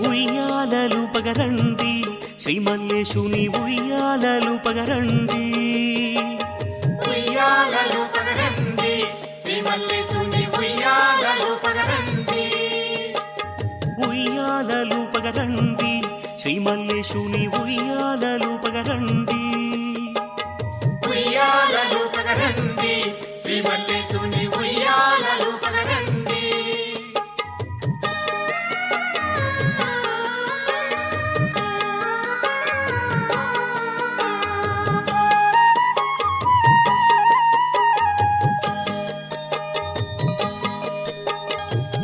ఉయ్యాలలు పగరండి శ్రీ మల్లేశుని ఉయ్యాలలు పగరండి. ఉయ్యాలలు పగరండి శ్రీ మల్లేశుని ఉయ్యాలలు పగరండి. ఉయ్యాలలు పగరండి శ్రీ మల్లేశుని ఉయ్యాలలు పగరండి. ఉయ్యాలలు పగరండి శ్రీ మల్లేశుని ఉయ్యాలలు పగరండి.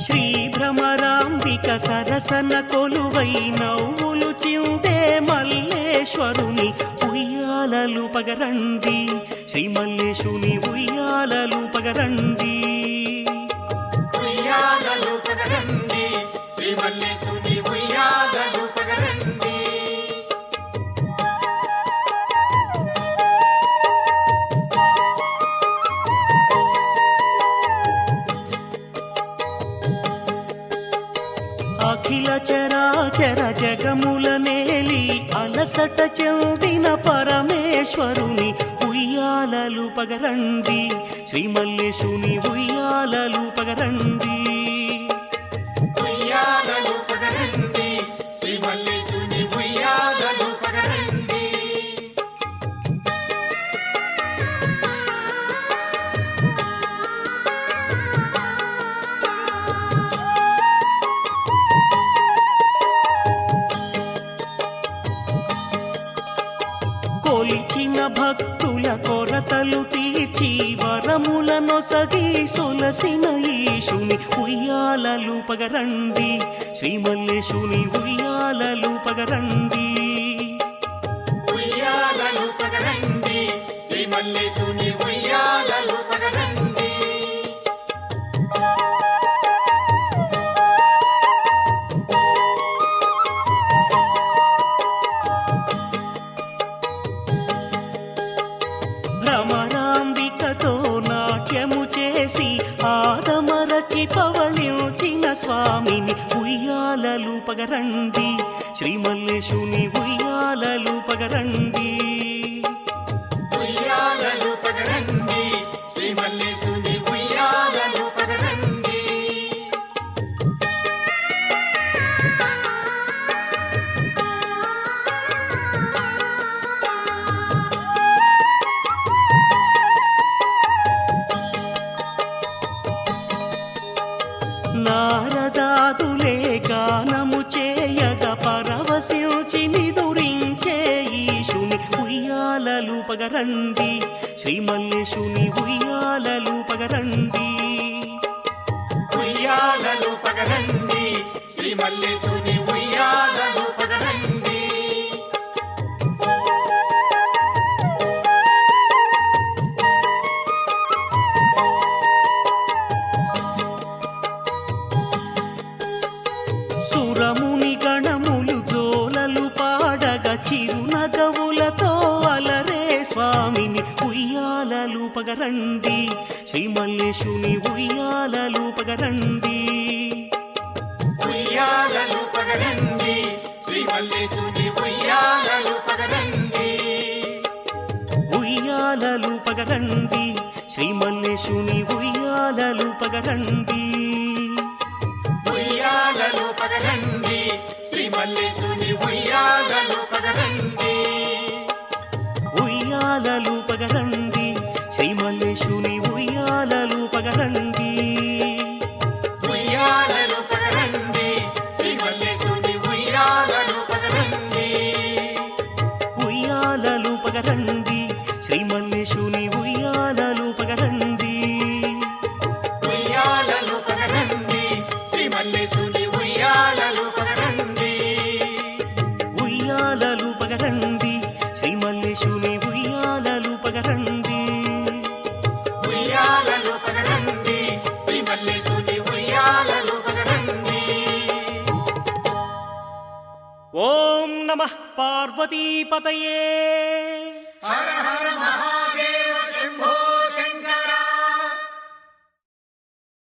శ్రీ భ్రమరాంబిక సరసన కొలువై నవ్వులు చిందే మల్లేశ్వరుని ఉయ్యాలలు పగరండి శ్రీ మల్లేశుని ఉయ్యాలలు పగరండి. ఉయ్యాలలు పగరండి శ్రీ మల్లేశుని ఉయ్యాలలు పగరండి. అఖిల చరాచర జగముల నేలి అలసట చెందిన పరమేశ్వరుని ఉయ్యాలలు పగరండి శ్రీ మల్లేశుని ఉయ్యాలలు పగరండి. ఉయ్యాలలు పగరండి శ్రీ మల్లేశుని ఉయ్యాలలు పగరండి. కొలిచిన భక్తుల కొరతలు తీర్చి వరముల నొసగి సొలసిన ఈశుని ఉయ్యాలలు పగరండి శ్రీ మల్లేశుని ఉయ్యాలలు పగరండి. ఉయ్యాలలు పగరండి శ్రీ మల్లేశుని ఉయ్యాలలు పగరండి. భ్రమరాంబికతో నాట్యము చేసి ఆదమరచి పవళించిన స్వామిని ఉయ్యాలలు పగరండి శ్రీ మల్లేశుని ఉయ్యాలలు పగరండి. ఉయ్యాలలు పగరండి శ్రీ మల్లేశుని ఉయ్యాలలు పగరండి. నారదాదులే గానము చేయగ పరవశించి నిదురించే ఈశుని ఉయ్యాలలు పగరండి శ్రీ మల్లేశుని ఉయ్యాలలు పగరండి. ఉయ్యాలలు పగరండి శ్రీ మల్లేశుని ఉయ్యాలలు పగరండి. సురముని గణములు జోలలు పాడగ చిరునగవులతో అలరే స్వామిని ఉయ్యాలలు పగరండి శ్రీ మల్లేశుని ఉయ్యాలలు పగరండి. ఉయ్యాలలు పగరండి శ్రీ మల్లేశుని ఉయ్యాలలు పగరండి. ఉయ్యాలలు పగరండి శ్రీ మల్లేశుని ఉయ్యాలలు పగరండి. ఉయ్యాలలు పగరండి శ్రీ మల్లేశుని ఉయ్యాలలు పగరండి. ఉయ్యాలలు పగరండి శ్రీ మల్లేశుని ఉయ్యాలలు పగరండి. ఉయ్యాలలు పగరండి శ్రీ మల్లేశుని ఉయ్యాలలు పగరండి. ఉయ్యాలలు పగరండి శ్రీ మల్లేశుని ఉయ్యాలలు పగరండి. ఉయ్యాలలు పగరండి శ్రీ మల్లేశుని ఉయ్యాలలు పగరండి. ఉయ్యాలలు పగరండి శ్రీ మల్లేశుని ఉయ్యాలలు పగరండి. ఉయ్యాలలు పగరండి శ్రీ మల్లేశుని ఉయ్యాలలు పగరండి. ఓం నమః పార్వతీపతయే.